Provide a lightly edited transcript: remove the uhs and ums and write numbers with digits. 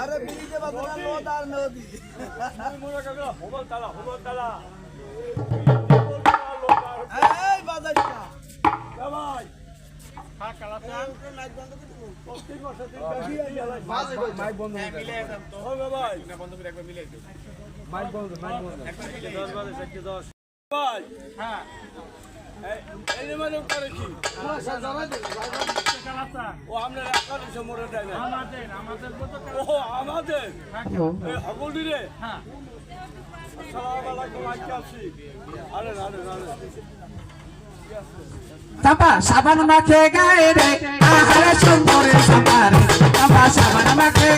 আরে বিরিতে বাজার লোদার নদী মোরা কাকা হোবল তালা এই বাজারটা ভাই হ্যাঁ কালাচান মাইক বন্ধ করে দিবো প্রত্যেক বছর দিন বেশি আইলা মাইক বন্ধ মিলে একদম তো হবে ভাই না বন্ধ করে একবার মিলে দিও মাইক বন্ধ একবার মিলে 10 বাজে 10 ভাই হ্যাঁ এই মানে করে কি আচ্ছা জানা দে ও আমরা একাল সমরে দেয় না আমাদের ও আমাদের এই হগলডি রে হ্যাঁ আসসালামু আলাইকুম আইকাছি আরে চাপা সাবান মাখে গায়ে রে আহারে সুন্দরে সাবান চাপা সাবান মাখে